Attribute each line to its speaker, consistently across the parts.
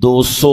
Speaker 1: 200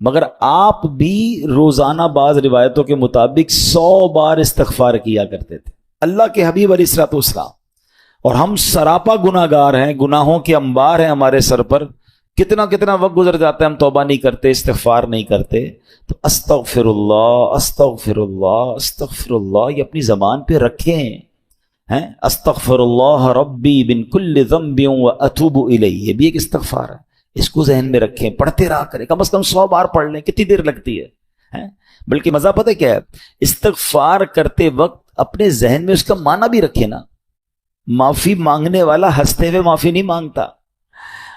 Speaker 1: مگر آپ بھی روزانہ بعض روایتوں کے مطابق 100 بار استغفار کیا کرتے تھے، اللہ کے حبیب علیہ الصلوۃ والسلام۔ اور ہم سراپا گناہگار ہیں، گناہوں کے انبار ہیں ہمارے سر پر، کتنا کتنا وقت گزر جاتا ہے ہم توبہ نہیں کرتے، استغفار نہیں کرتے۔ تو استغفر اللہ استغفر اللہ استغفر اللہ یہ اپنی زبان پہ رکھیں ہیں۔ استغفر اللہ ربی من کل ذنب واتوب الیہ، یہ بھی ایک استغفار ہے، اس کو ذہن میں رکھیں، پڑھتے رہا کریں، کم از کم 100 بار پڑھ لیں، کتنی دیر لگتی ہے؟ بلکہ مزہ پتہ کیا ہے، استغفار کرتے وقت اپنے ذہن میں اس کا معنی بھی رکھیں نا۔ معافی مانگنے والا ہنستے ہوئے معافی نہیں مانگتا۔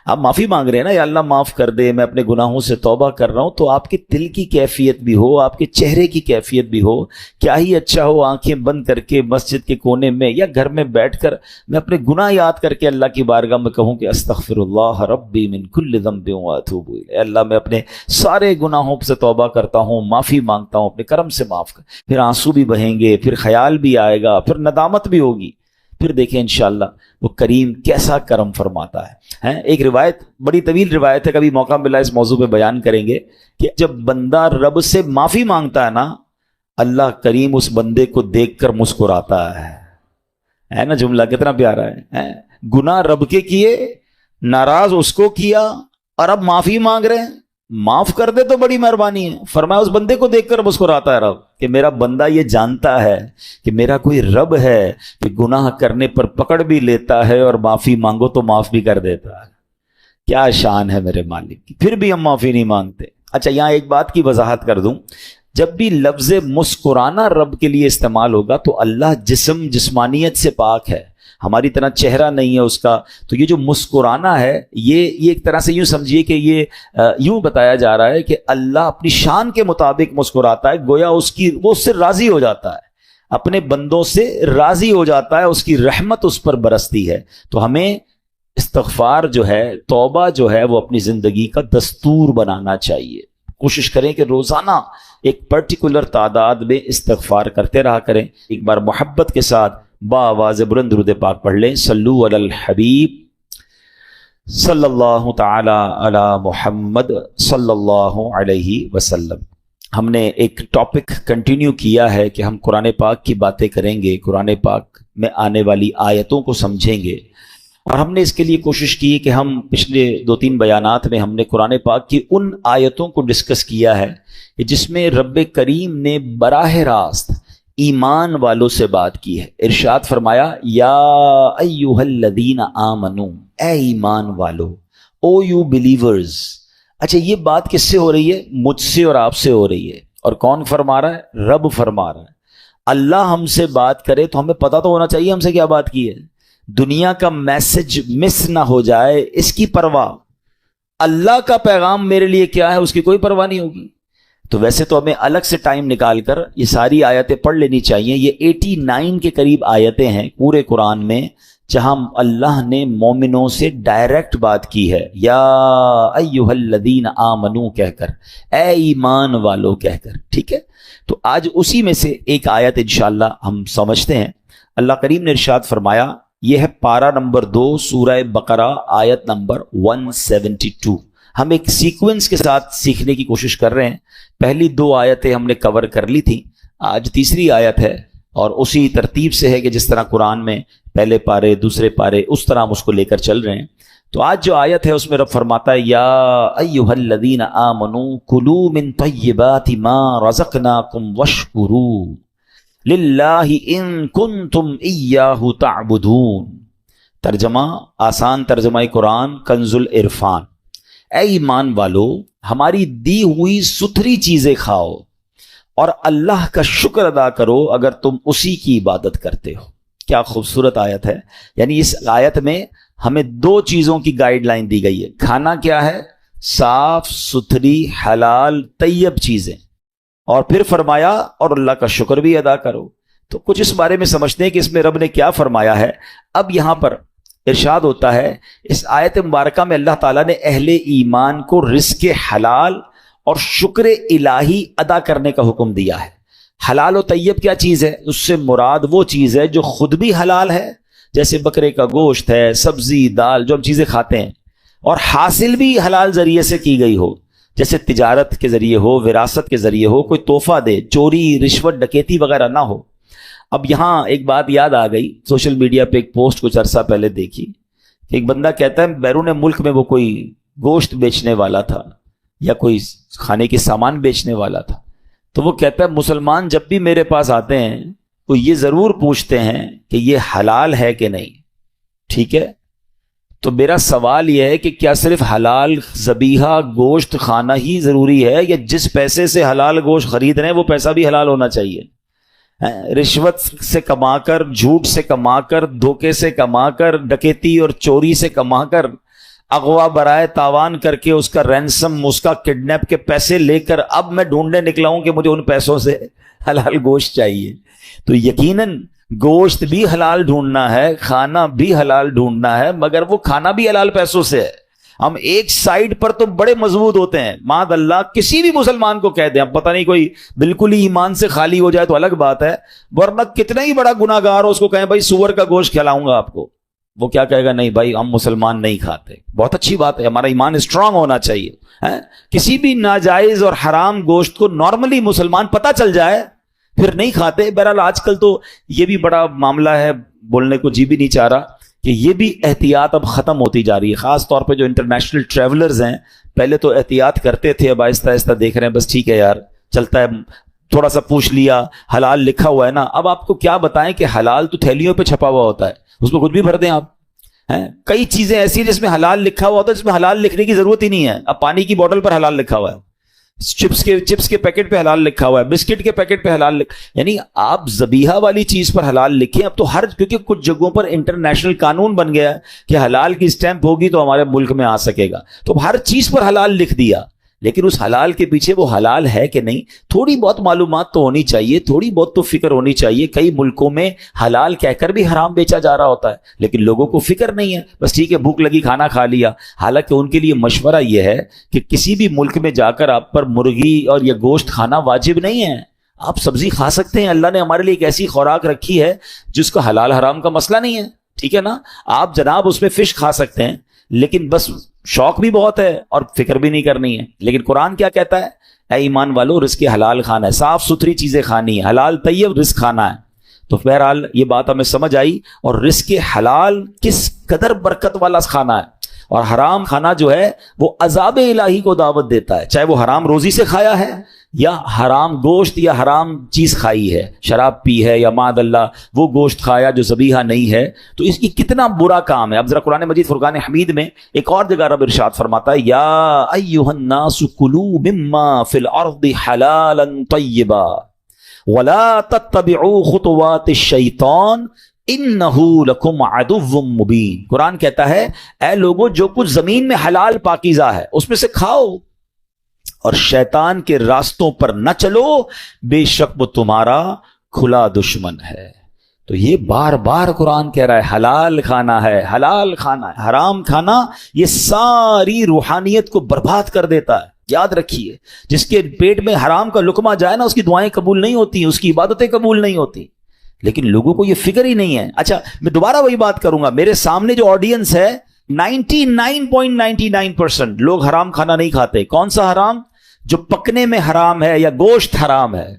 Speaker 1: آپ معافی مانگ رہے ہیں نا، یا اللہ معاف کر دے، میں اپنے گناہوں سے توبہ کر رہا ہوں، تو آپ کے دل کی کیفیت بھی ہو، آپ کے چہرے کی کیفیت بھی ہو۔ کیا ہی اچھا ہو آنکھیں بند کر کے مسجد کے کونے میں یا گھر میں بیٹھ کر میں اپنے گناہ یاد کر کے اللہ کی بارگاہ میں کہوں کہ استغفر اللہ ربی من کل ذنب واتوب الیہ، اللہ میں اپنے سارے گناہوں سے توبہ کرتا ہوں، معافی مانگتا ہوں، اپنے کرم سے معاف کر۔ پھر آنسو بھی بہیں گے، پھر خیال بھی آئے گا، پھر ندامت بھی ہوگی، پھر دیکھیں انشاءاللہ وہ کریم کیسا کرم فرماتا ہے۔ ایک روایت، بڑی طویل روایت ہے، کبھی موقع ملا اس موضوع پہ بیان کریں گے، کہ جب بندہ رب سے معافی مانگتا ہے نا، اللہ کریم اس بندے کو دیکھ کر مسکراتا ہے نا۔ جملہ کتنا پیارا ہے۔ گناہ رب کے کیے، ناراض اس کو کیا، اور اب معافی مانگ رہے ہیں، معاف کر دے تو بڑی مہربانی ہے۔ فرمایا اس بندے کو دیکھ کر مسکراتا ہے رب، کہ میرا بندہ یہ جانتا ہے کہ میرا کوئی رب ہے کہ گناہ کرنے پر پکڑ بھی لیتا ہے اور معافی مانگو تو معاف بھی کر دیتا ہے۔ کیا شان ہے میرے مالک کی، پھر بھی ہم معافی نہیں مانگتے۔ اچھا، یہاں ایک بات کی وضاحت کر دوں، جب بھی لفظ مسکرانا رب کے لیے استعمال ہوگا تو اللہ جسمانیت سے پاک ہے، ہماری طرح چہرہ نہیں ہے اس کا، تو یہ جو مسکرانا ہے یہ ایک طرح سے یوں سمجھیے کہ یہ یوں بتایا جا رہا ہے کہ اللہ اپنی شان کے مطابق مسکراتا ہے، گویا وہ اس سے راضی ہو جاتا ہے، اپنے بندوں سے راضی ہو جاتا ہے، اس کی رحمت اس پر برستی ہے۔ تو ہمیں استغفار جو ہے، توبہ جو ہے، وہ اپنی زندگی کا دستور بنانا چاہیے۔ کوشش کریں کہ روزانہ ایک پرٹیکولر تعداد میں استغفار کرتے رہا کریں۔ ایک بار محبت کے ساتھ بآواز بلند درود پاک پڑھ لیں، صلو علی الحبیب صلی اللہ تعالی علی محمد صلی اللہ علیہ وسلم۔ ہم نے ایک ٹاپک کنٹینیو کیا ہے کہ ہم قرآن پاک کی باتیں کریں گے، قرآن پاک میں آنے والی آیتوں کو سمجھیں گے، اور ہم نے اس کے لیے کوشش کی کہ ہم پچھلے 2-3 بیانات میں ہم نے قرآن پاک کی ان آیتوں کو ڈسکس کیا ہے کہ جس میں رب کریم نے براہ راست ایمان والوں سے بات کی ہے۔ ارشاد فرمایا، یا ایھا الذین آمنو، اے ایمان والو، او یو بلیورز۔ اچھا، یہ بات کس سے ہو رہی ہے؟ مجھ سے اور آپ سے ہو رہی ہے۔ اور کون فرما رہا ہے؟ رب فرما رہا ہے۔ اللہ ہم سے بات کرے تو ہمیں پتہ تو ہونا چاہیے ہم سے کیا بات کی ہے، دنیا کا میسج مس نہ ہو جائے اس کی پرواہ، اللہ کا پیغام میرے لیے کیا ہے اس کی کوئی پرواہ نہیں ہوگی۔ تو ویسے تو ہمیں الگ سے ٹائم نکال کر یہ ساری آیتیں پڑھ لینی چاہیے۔ یہ 89 کے قریب آیتیں ہیں پورے قرآن میں جہاں اللہ نے مومنوں سے ڈائریکٹ بات کی ہے، یا ایھا الذین آمنو کہہ کر، اے ایمان والو کہہ کر، ٹھیک ہے۔ تو آج اسی میں سے ایک آیت انشاءاللہ ہم سمجھتے ہیں۔ اللہ کریم نے ارشاد فرمایا، یہ ہے پارہ نمبر 2 سورہ بقرہ آیت نمبر 172۔ ہم ایک سیکوینس کے ساتھ سیکھنے کی کوشش کر رہے ہیں۔ پہلی 2 آیتیں ہم نے کور کر لی تھیں، آج تیسری آیت ہے، اور اسی ترتیب سے ہے کہ جس طرح قرآن میں پہلے پارے، دوسرے پارے، اس طرح ہم اس کو لے کر چل رہے ہیں۔ تو آج جو آیت ہے اس میں رب فرماتا ہے، یا ایھا الذین آمنوا کلوا من طیبات ما رزقناکم واشکروا للہ ان کنتم ایاہ تعبدون۔ ترجمہ، آسان ترجمہ قرآن کنز العرفان، اے ایمان والو، ہماری دی ہوئی ستھری چیزیں کھاؤ اور اللہ کا شکر ادا کرو اگر تم اسی کی عبادت کرتے ہو۔ کیا خوبصورت آیت ہے۔ یعنی اس آیت میں ہمیں 2 چیزوں کی گائیڈ لائن دی گئی ہے۔ کھانا کیا ہے؟ صاف ستھری حلال طیب چیزیں، اور پھر فرمایا اور اللہ کا شکر بھی ادا کرو۔ تو کچھ اس بارے میں سمجھتے ہیں کہ اس میں رب نے کیا فرمایا ہے۔ اب یہاں پر ارشاد ہوتا ہے، اس آیت مبارکہ میں اللہ تعالیٰ نے اہل ایمان کو رزق حلال اور شکر الہی ادا کرنے کا حکم دیا ہے۔ حلال و طیب کیا چیز ہے؟ اس سے مراد وہ چیز ہے جو خود بھی حلال ہے، جیسے بکرے کا گوشت ہے، سبزی، دال، جو ہم چیزیں کھاتے ہیں، اور حاصل بھی حلال ذریعے سے کی گئی ہو۔ جیسے تجارت کے ذریعے ہو، وراثت کے ذریعے ہو، کوئی تحفہ دے، چوری رشوت ڈکیتی وغیرہ نہ ہو۔ اب یہاں ایک بات یاد آ گئی، سوشل میڈیا پہ ایک پوسٹ کچھ عرصہ پہلے دیکھی کہ ایک بندہ کہتا ہے بیرون ملک میں وہ کوئی گوشت بیچنے والا تھا یا کوئی کھانے کے سامان بیچنے والا تھا، تو وہ کہتا ہے مسلمان جب بھی میرے پاس آتے ہیں وہ یہ ضرور پوچھتے ہیں کہ یہ حلال ہے کہ نہیں، ٹھیک ہے؟ تو میرا سوال یہ ہے کہ کیا صرف حلال ذبیحہ گوشت کھانا ہی ضروری ہے، یا جس پیسے سے حلال گوشت خرید رہے ہیں وہ پیسہ بھی حلال ہونا چاہیے؟ رشوت سے کما کر، جھوٹ سے کما کر، دھوکے سے کما کر، ڈکیتی اور چوری سے کما کر، اغوا برائے تاوان کر کے اس کا رینسم، اس کا کڈنیپ کے پیسے لے کر اب میں ڈھونڈنے نکلا ہوں کہ مجھے ان پیسوں سے حلال گوشت چاہیے، تو یقیناً گوشت بھی حلال ڈھونڈنا ہے، کھانا بھی حلال ڈھونڈنا ہے، مگر وہ کھانا بھی حلال پیسوں سے ہے۔ ہم ایک سائیڈ پر تو بڑے مضبوط ہوتے ہیں، معاذ اللہ کسی بھی مسلمان کو کہہ دیں، اب پتہ نہیں کوئی بالکل ہی ایمان سے خالی ہو جائے تو الگ بات ہے، ورنہ کتنا ہی بڑا گناہ گار ہو اس کو کہیں بھائی سور کا گوشت کھلاؤں گا آپ کو، وہ کیا کہے گا؟ نہیں بھائی ہم مسلمان نہیں کھاتے۔ بہت اچھی بات ہے، ہمارا ایمان اسٹرانگ ہونا چاہیے۔ کسی بھی ناجائز اور حرام گوشت کو نارملی مسلمان پتہ چل جائے پھر نہیں کھاتے۔ بہرحال آج کل تو یہ بھی بڑا معاملہ ہے، بولنے کو جی بھی نہیں چاہ رہا کہ یہ بھی احتیاط اب ختم ہوتی جا رہی ہے، خاص طور پہ جو انٹرنیشنل ٹریولرز ہیں، پہلے تو احتیاط کرتے تھے، اب آہستہ آہستہ دیکھ رہے ہیں بس ٹھیک ہے یار چلتا ہے، تھوڑا سا پوچھ لیا حلال لکھا ہوا ہے نا، اب آپ کو کیا بتائیں کہ حلال تو تھیلیوں پہ چھپا ہوا ہوتا ہے، اس میں خود بھی بھر دیں آپ۔ کئی چیزیں ایسی ہیں جس میں حلال لکھا ہوا ہوتا ہے، جس میں حلال لکھنے کی ضرورت ہی نہیں ہے، اب پانی کی بوتل پر حلال لکھا ہوا ہے، چپس کے پیکٹ پہ حلال لکھا ہوا ہے، بسکٹ کے پیکٹ پہ حلال یعنی آپ ذبیحہ والی چیز پر حلال لکھیں۔ اب تو کیونکہ کچھ جگہوں پر انٹرنیشنل قانون بن گیا ہے کہ حلال کی اسٹیمپ ہوگی تو ہمارے ملک میں آ سکے گا، تو ہر چیز پر حلال لکھ دیا، لیکن اس حلال کے پیچھے وہ حلال ہے کہ نہیں تھوڑی بہت معلومات تو ہونی چاہیے، تھوڑی بہت تو فکر ہونی چاہیے۔ کئی ملکوں میں حلال کہہ کر بھی حرام بیچا جا رہا ہوتا ہے، لیکن لوگوں کو فکر نہیں ہے، بس ٹھیک ہے بھوک لگی کھانا کھا لیا۔ حالانکہ ان کے لیے مشورہ یہ ہے کہ کسی بھی ملک میں جا کر آپ پر مرغی اور یہ گوشت کھانا واجب نہیں ہے، آپ سبزی کھا سکتے ہیں، اللہ نے ہمارے لیے ایک ایسی خوراک رکھی ہے جس کا حلال حرام کا مسئلہ نہیں ہے، ٹھیک ہے نا؟ آپ جناب اس میں فش کھا سکتے ہیں، لیکن بس شوق بھی بہت ہے اور فکر بھی نہیں کرنی ہے۔ لیکن قرآن کیا کہتا ہے؟ اے ایمان والو رزق حلال کھانا ہے، صاف ستھری چیزیں کھانی ہے، حلال طیب رزق کھانا ہے۔ تو بہرحال یہ بات ہمیں سمجھ آئی، اور رزق حلال کس قدر برکت والا کھانا ہے، اور حرام کھانا جو ہے وہ عذاب الہی کو دعوت دیتا ہے، چاہے وہ حرام روزی سے کھایا ہے یا حرام گوشت یا حرام چیز کھائی ہے، شراب پی ہے یا معاذ اللہ وہ گوشت کھایا جو ذبیحہ نہیں ہے، تو اس کی کتنا برا کام ہے۔ اب ذرا قرآن مجید فرقان حمید میں ایک اور جگہ رب ارشاد فرماتا ہے، یا ایھا الناس کلوا مما فی الارض حلالا طیبا ولا تتبعوا خطوات الشیطان انہ لکم عدو مبین۔ قرآن کہتا ہے اے لوگو جو کچھ زمین میں حلال پاکیزہ ہے اس میں سے کھاؤ، اور شیطان کے راستوں پر نہ چلو، بے شک وہ تمہارا کھلا دشمن ہے۔ تو یہ بار بار قرآن کہہ رہا ہے حلال کھانا ہے، حلال کھانا ہے، حرام کھانا یہ ساری روحانیت کو برباد کر دیتا ہے۔ یاد رکھیے جس کے پیٹ میں حرام کا لقمہ جائے نا اس کی دعائیں قبول نہیں ہوتی، اس کی عبادتیں قبول نہیں ہوتی، لیکن لوگوں کو یہ فکر ہی نہیں ہے۔ اچھا میں دوبارہ وہی بات کروں گا، میرے سامنے جو آڈینس ہے 99.99% لوگ حرام کھانا نہیں کھاتے۔ کون سا حرام؟ جو پکنے میں حرام ہے یا گوشت حرام ہے،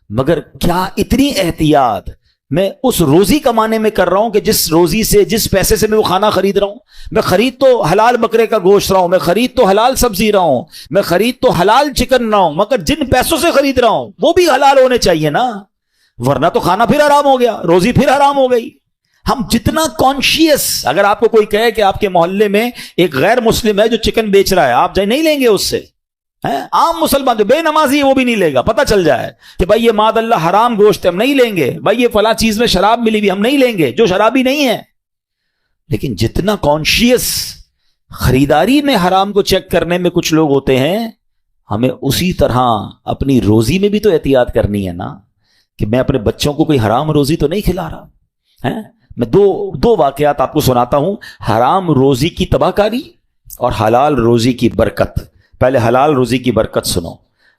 Speaker 1: مگر کیا اتنی احتیاط میں اس روزی کمانے میں کر رہا ہوں کہ جس روزی سے جس پیسے سے میں وہ کھانا خرید رہا ہوں، میں خرید تو حلال بکرے کا گوشت رہا ہوں، میں خرید تو حلال سبزی رہا ہوں، میں خرید تو حلال چکن رہا ہوں، مگر جن پیسوں سے خرید رہا ہوں وہ بھی حلال ہونے چاہیے نا، ورنہ تو کھانا پھر حرام ہو گیا، روزی پھر حرام ہو گئی۔ ہم جتنا کانشیس، اگر آپ کو کوئی کہے کہ آپ کے محلے میں ایک غیر مسلم ہے جو چکن بیچ رہا ہے، آپ جائے نہیں لیں گے اس سے، عام مسلمان جو بے نمازی ہے وہ بھی نہیں لے گا، پتہ چل جائے کہ بھائی یہ معاذ اللہ حرام گوشت ہے ہم نہیں لیں گے، بھائی یہ فلاں چیز میں شراب ملی بھی ہم نہیں لیں گے، جو شرابی نہیں ہے۔ لیکن جتنا کانشیس خریداری میں حرام کو چیک کرنے میں کچھ لوگ ہوتے ہیں، ہمیں اسی طرح اپنی روزی میں بھی تو احتیاط کرنی ہے نا، کہ میں اپنے بچوں کو کوئی حرام روزی تو نہیں کھلا رہا۔ میں دو واقعات آپ کو سناتا ہوں، حرام روزی کی تباہ کاری اور حلال روزی کی برکت۔ پہلے حلال روزی کی برکت سنو۔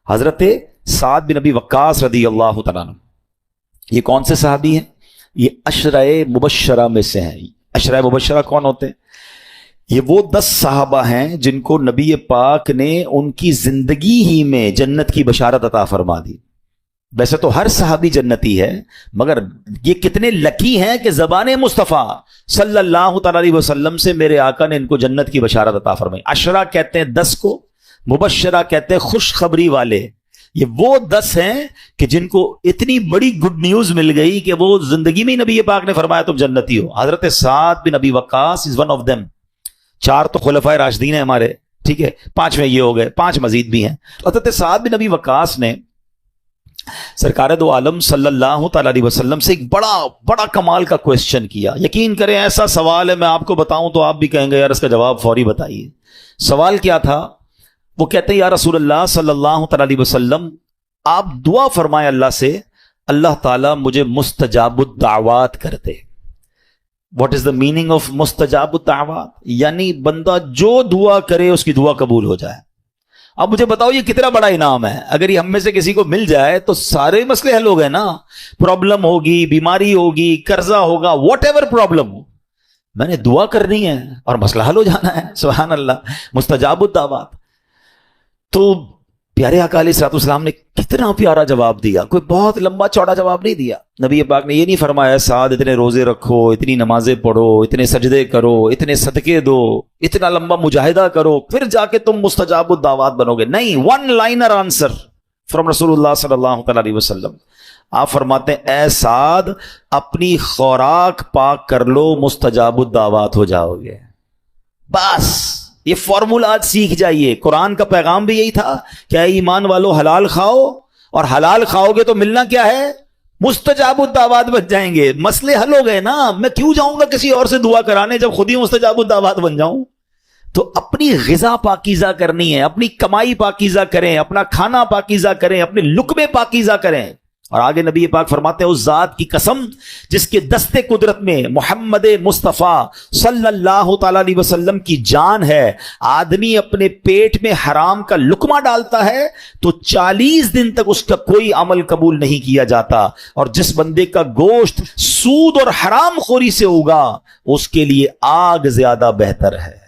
Speaker 1: حضرت سعد بن ابی وقاص رضی اللہ تعالیٰ عنہ، یہ کون سے صحابی ہیں؟ یہ عشرہ مبشرہ میں سے ہیں۔ عشرہ مبشرہ کون ہوتے ہیں؟ یہ وہ 10 صحابہ ہیں جن کو نبی پاک نے ان کی زندگی ہی میں جنت کی بشارت عطا فرما دی. ویسے تو ہر صحابی جنتی ہے، مگر یہ کتنے لکی ہیں کہ زبان مصطفیٰ صلی اللہ تعالی علیہ وسلم سے میرے آقا نے ان کو جنت کی بشارت عطا فرمائی. عشرہ کہتے ہیں 10 کو، مبشرہ کہتے ہیں خوشخبری والے. یہ وہ 10 ہیں کہ جن کو اتنی بڑی گڈ نیوز مل گئی کہ وہ زندگی میں نبی پاک نے فرمایا تم جنتی ہو. حضرت سعد بن ابی وقاص از ون آف دیم. 4 تو خلفائے راشدین ہیں ہمارے، ٹھیک ہے، 5ویں یہ ہو گئے، 5 مزید بھی ہیں. حضرت سعد بن ابی وقاص نے سرکار دو عالم صلی اللہ تعالی علیہ وسلم سے ایک بڑا کمال کا کوسچن کیا. یقین کریں ایسا سوال ہے، میں آپ کو بتاؤں تو آپ بھی کہیں گے یار اس کا جواب فوری بتائیے. سوال کیا تھا؟ وہ کہتے ہیں یا رسول اللہ صلی اللہ تعالی علیہ وسلم آپ دعا فرمائے اللہ سے، اللہ تعالیٰ مجھے مستجاب الدعوات کر دے. What is the meaning of مستجاب الدعوات؟ یعنی بندہ جو دعا کرے اس کی دعا قبول ہو جائے. اب مجھے بتاؤ یہ کتنا بڑا انعام ہے. اگر یہ ہم میں سے کسی کو مل جائے تو سارے مسئلے حل ہو گئے نا. پرابلم ہوگی، بیماری ہوگی، قرضہ ہوگا، واٹ ایور پرابلم ہو، میں نے دعا کرنی ہے اور مسئلہ حل ہو جانا ہے. سبحان اللہ، مستجاب الدعوات. تو پیارے آقا علیہ الصلوۃ والسلام نے کتنا پیارا جواب دیا. کوئی بہت لمبا چوڑا جواب نہیں دیا. نبی پاک نے یہ نہیں فرمایا سعد اتنے روزے رکھو، اتنی نمازیں پڑھو، اتنے سجدے کرو، اتنے صدقے دو، اتنا لمبا مجاہدہ کرو، پھر جا کے تم مستجاب الدعوات بنو گے. نہیں، ون لائنر آنسر فرام رسول اللہ صلی اللہ تعالی علیہ وسلم. آپ فرماتے ہیں اے سعد اپنی خوراک پاک کر لو، مستجاب الدعوات ہو جاؤ گے. بس یہ فارمولا آج سیکھ جائیے. قرآن کا پیغام بھی یہی تھا کہ اے ایمان والو حلال کھاؤ، اور حلال کھاؤ گے تو ملنا کیا ہے؟ مستجاب الدعوات بن جائیں گے. مسئلے حل ہو گئے نا. میں کیوں جاؤں گا کسی اور سے دعا کرانے جب خود ہی مستجاب الدعوات بن جاؤں؟ تو اپنی غذا پاکیزہ کرنی ہے، اپنی کمائی پاکیزہ کریں، اپنا کھانا پاکیزہ کریں، اپنے لقمے پاکیزہ کریں. اور آگے نبی پاک فرماتے ہیں اس ذات کی قسم جس کے دستے قدرت میں محمد مصطفیٰ صلی اللہ تعالی علیہ وسلم کی جان ہے، آدمی اپنے پیٹ میں حرام کا لقمہ ڈالتا ہے تو 40 دن تک اس کا کوئی عمل قبول نہیں کیا جاتا. اور جس بندے کا گوشت سود اور حرام خوری سے ہوگا اس کے لیے آگ زیادہ بہتر ہے.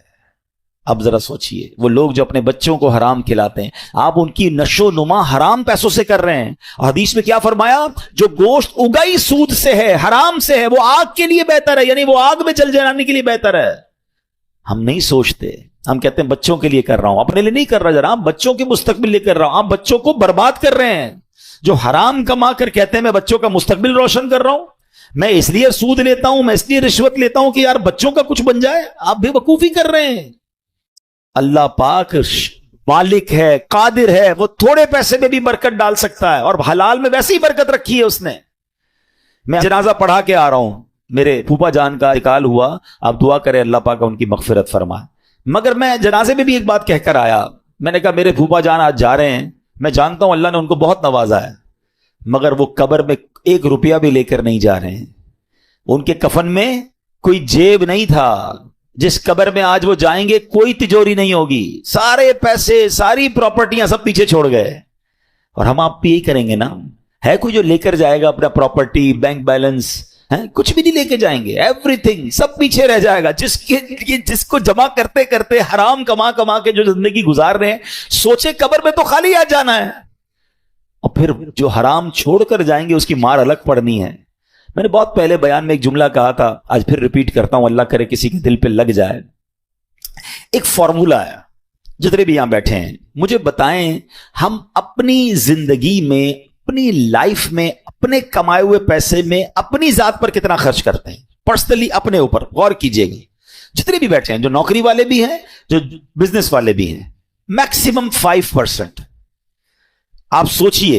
Speaker 1: اب ذرا سوچئے، وہ لوگ جو اپنے بچوں کو حرام کھلاتے ہیں، آپ ان کی نشو نما حرام پیسوں سے کر رہے ہیں. اور حدیث میں کیا فرمایا؟ جو گوشت اگائی سود سے ہے، حرام سے ہے، وہ آگ کے لیے بہتر ہے، یعنی وہ آگ میں جل جلانے کے لیے بہتر ہے. ہم نہیں سوچتے، ہم کہتے ہیں بچوں کے لیے کر رہا ہوں، اپنے لیے نہیں کر رہا. ذرا بچوں کے مستقبل لیے کر رہا ہوں. آپ بچوں کو برباد کر رہے ہیں. جو حرام کما کر کہتے ہیں میں بچوں کا مستقبل روشن کر رہا ہوں، میں اس لیے سود لیتا ہوں، میں اس لیے رشوت لیتا ہوں کہ یار بچوں کا کچھ بن جائے، آپ بے وقوفی کر رہے ہیں. اللہ پاک مالک ہے، قادر ہے، وہ تھوڑے پیسے میں بھی برکت ڈال سکتا ہے، اور حلال میں ویسے ہی برکت رکھی ہے اس نے. میں جنازہ پڑھا کے آ رہا ہوں، میرے پھوپا جان کا انتقال ہوا. آپ دعا کریں اللہ پاک ان کی مغفرت فرمائے. مگر میں جنازے میں بھی ایک بات کہہ کر آیا. میں نے کہا میرے پھوپا جان آج جا رہے ہیں، میں جانتا ہوں اللہ نے ان کو بہت نوازا ہے، مگر وہ قبر میں 1 روپیہ بھی لے کر نہیں جا رہے ہیں. ان کے کفن میں کوئی جیب نہیں تھا. جس قبر میں آج وہ جائیں گے کوئی تجوری نہیں ہوگی، سارے پیسے، ساری پراپرٹیاں سب پیچھے چھوڑ گئے. اور ہم آپ بھی یہی کریں گے نا. ہے کوئی جو لے کر جائے گا اپنا پراپرٹی، بینک بیلنس؟ کچھ بھی نہیں لے کے جائیں گے. ایوری تھنگ سب پیچھے رہ جائے گا. جس کو جمع کرتے کرتے حرام کما کے جو زندگی گزار رہے ہیں، سوچے قبر میں تو خالی آ جانا ہے، اور پھر جو حرام چھوڑ کر جائیں گے اس کی مار الگ پڑنی ہے. میں نے بہت پہلے بیان میں ایک جملہ کہا تھا، آج پھر ریپیٹ کرتا ہوں، اللہ کرے کسی کے دل پہ لگ جائے. ایک فارمولا ہے. جتنے بھی یہاں بیٹھے ہیں مجھے بتائیں، ہم اپنی زندگی میں، اپنی لائف میں، اپنے کمائے ہوئے پیسے میں اپنی ذات پر کتنا خرچ کرتے ہیں؟ پرسنلی اپنے اوپر غور کیجئے گا. جتنے بھی بیٹھے ہیں، جو نوکری والے بھی ہیں، جو بزنس والے بھی ہیں، میکسیمم 5%. آپ سوچئے،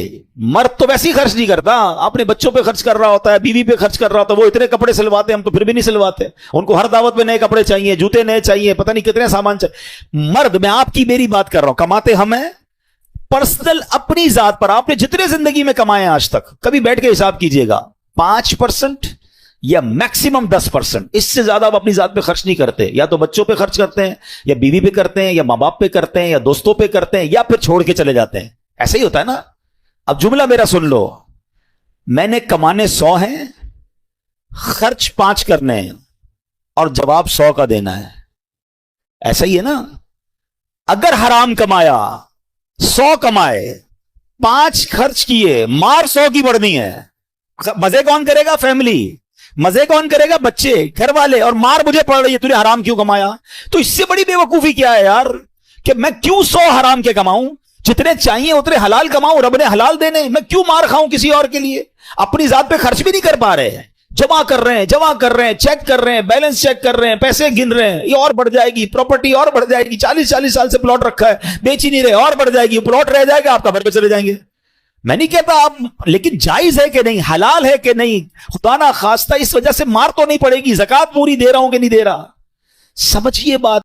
Speaker 1: مرد تو ویسے ہی خرچ نہیں کرتا، اپنے بچوں پہ خرچ کر رہا ہوتا ہے، بیوی پہ خرچ کر رہا ہوتا ہے. وہ اتنے کپڑے سلواتے ہیں، ہم تو پھر بھی نہیں سلواتے. ان کو ہر دعوت میں نئے کپڑے چاہیے، جوتے نئے چاہیے، پتہ نہیں کتنے سامان چاہیے. مرد، میں آپ کی میری بات کر رہا ہوں، کماتے ہم ہیں. پرسنل اپنی ذات پر آپ نے جتنے زندگی میں کمائے ہیں آج تک، کبھی بیٹھ کے حساب کیجئے گا، 5% یا میکسیمم 10%. اس سے زیادہ آپ اپنی ذات پہ خرچ نہیں کرتے. یا تو بچوں پہ خرچ کرتے ہیں، یا بیوی پہ کرتے ہیں، یا ماں باپ پہ کرتے ہیں، یا دوستوں پہ کرتے ہیں، یا پھر چھوڑ کے چلے جاتے ہیں. ایسا ہی ہوتا ہے نا. اب جملہ میرا سن لو، میں نے کمانے 100 ہیں، خرچ 5 کرنے ہیں، اور جواب 100 کا دینا ہے. ایسا ہی ہے نا, اگر حرام کمایا 100 کمائے 5 خرچ کیے, مار 100 کی پڑنی ہے. مزے کون کرے گا؟ فیملی. مزے کون کرے گا؟ بچے, گھر والے. اور مار مجھے پڑ رہی ہے, تو نے حرام کیوں کمایا؟ تو اس سے بڑی بے وقوفی کیا ہے یار کہ میں کیوں 100 حرام کے کماؤں؟ جتنے چاہیے اتنے حلال کماؤں, رب نے حلال دینے, میں کیوں مار کھاؤں کسی اور کے لیے؟ اپنی ذات پہ خرچ بھی نہیں کر پا رہے ہیں, جمع کر رہے ہیں, چیک کر رہے ہیں, بیلنس چیک کر رہے ہیں, پیسے گن رہے ہیں, یہ اور بڑھ جائے گی, پراپرٹی اور بڑھ جائے گی, 40 سال سے پلاٹ رکھا ہے, بیچ ہی نہیں رہے, اور بڑھ جائے گی, پلاٹ رہ جائے گا, آپ قبر پہ چلے جائیں گے. میں نہیں کہتا آپ, لیکن جائز ہے کہ نہیں, حلال ہے کہ نہیں, خدا نہ خواستہ اس وجہ سے مار تو نہیں پڑے گی, زکات پوری دے رہا ہوں کہ نہیں دے رہا. سمجھیے بات.